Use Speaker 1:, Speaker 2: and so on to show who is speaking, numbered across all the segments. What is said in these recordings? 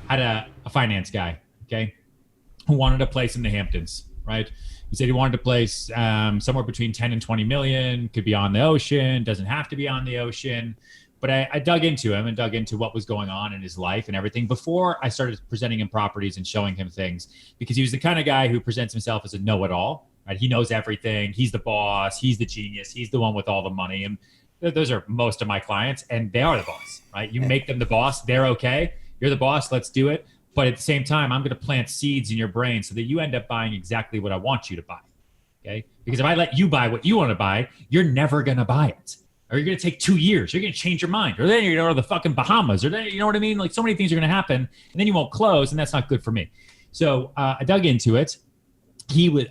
Speaker 1: had a finance guy, okay, who wanted a place in the Hamptons, right? He said he wanted a place somewhere between 10 and 20 million, could be on the ocean, doesn't have to be on the ocean. But I dug into him and dug into what was going on in his life and everything before I started presenting him properties and showing him things, because he was the kind of guy who presents himself as a know-it-all, right? He knows everything. He's the boss. He's the genius. He's the one with all the money. And those are most of my clients, and they are the boss, right? You make them the boss. They're okay. You're the boss. Let's do it. But at the same time, I'm going to plant seeds in your brain so that you end up buying exactly what I want you to buy. Okay? Because if I let you buy what you want to buy, you're never going to buy it. Or you're going to take 2 years. You're going to change your mind. Or then you're going to go to the fucking Bahamas. Or then, you know what I mean? Like, so many things are going to happen, and then you won't close, and that's not good for me. So I dug into it.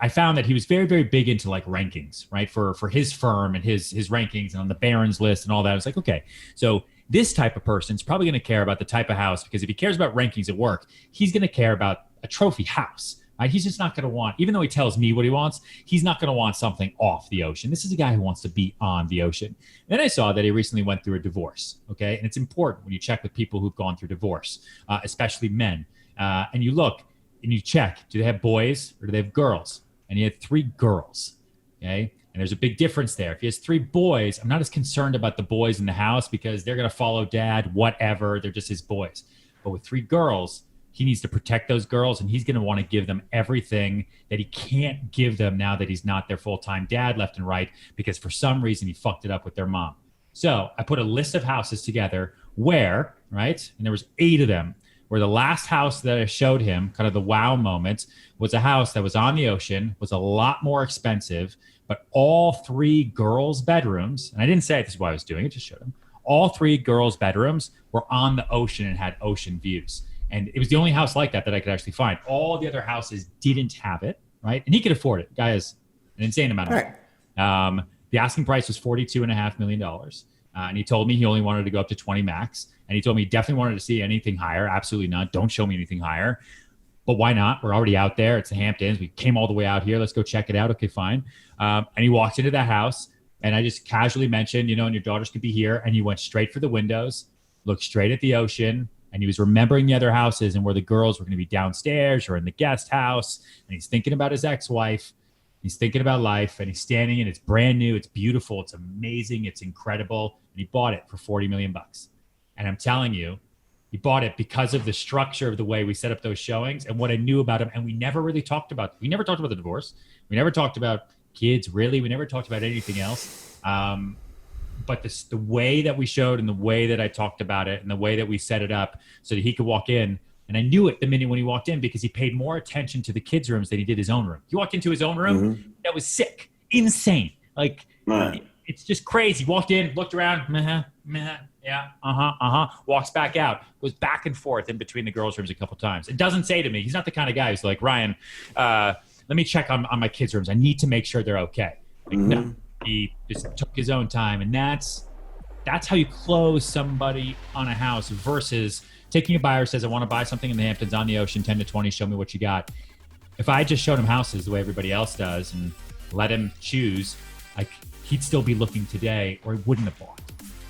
Speaker 1: I found that he was very, very big into like rankings, right? For his firm and his rankings and on the Barron's list and all that. I was like, okay, so this type of person is probably going to care about the type of house, because if he cares about rankings at work, he's going to care about a trophy house. Right? He's just not going to want, even though he tells me what he wants, he's not going to want something off the ocean. This is a guy who wants to be on the ocean. And then I saw that he recently went through a divorce. Okay. And it's important when you check with people who've gone through divorce, especially men. And you look and you check, do they have boys or do they have girls? And he had 3 girls. Okay. And there's a big difference there. If he has 3 boys, I'm not as concerned about the boys in the house because they're going to follow dad, whatever. They're just his boys. But with 3 girls, he needs to protect those girls, and he's going to want to give them everything that he can't give them now that he's not their full-time dad left and right, because for some reason he fucked it up with their mom. So I put a list of houses together where, right, and there was 8 of them, where the last house that I showed him, kind of the wow moment, was a house that was on the ocean, was a lot more expensive, but all 3 girls' bedrooms, and I didn't say this is why I was doing it, just showed him, all 3 girls' bedrooms were on the ocean and had ocean views. And it was the only house like that I could actually find. All the other houses didn't have it, right? And he could afford it. Guy has an insane amount of money. The asking price was $42.5 million. And he told me he only wanted to go up to 20 max. And he told me he definitely wanted to see anything higher. Absolutely not. Don't show me anything higher. But why not? We're already out there. It's the Hamptons. We came all the way out here. Let's go check it out. Okay, fine. And he walked into that house. And I just casually mentioned, and your daughters could be here. And he went straight for the windows, looked straight at the ocean. And he was remembering the other houses and where the girls were going to be downstairs or in the guest house. And he's thinking about his ex-wife. He's thinking about life. And he's standing, and it's brand new. It's beautiful. It's amazing. It's incredible. And he bought it for $40 million. And I'm telling you, he bought it because of the structure of the way we set up those showings and what I knew about him. And we never really talked about, we never talked about the divorce. We never talked about kids, really. We never talked about anything else. But the way that we showed and the way that I talked about it and the way that we set it up so that he could walk in. And I knew it the minute when he walked in because he paid more attention to the kids' rooms than he did his own room. He walked into his own room. That was sick, insane. Like, it's just crazy. Walked in, looked around, walks back out, goes back and forth in between the girls' rooms a couple times. It doesn't say to me, he's not the kind of guy who's like, Ryan, let me check on my kids' rooms. I need to make sure they're okay. Like, no. He just took his own time, and that's how you close somebody on a house versus taking a buyer who says, I want to buy something in the Hamptons on the ocean, 10 to 20, show me what you got. If I just showed him houses the way everybody else does and let him choose, like, he'd still be looking today, or he wouldn't have bought.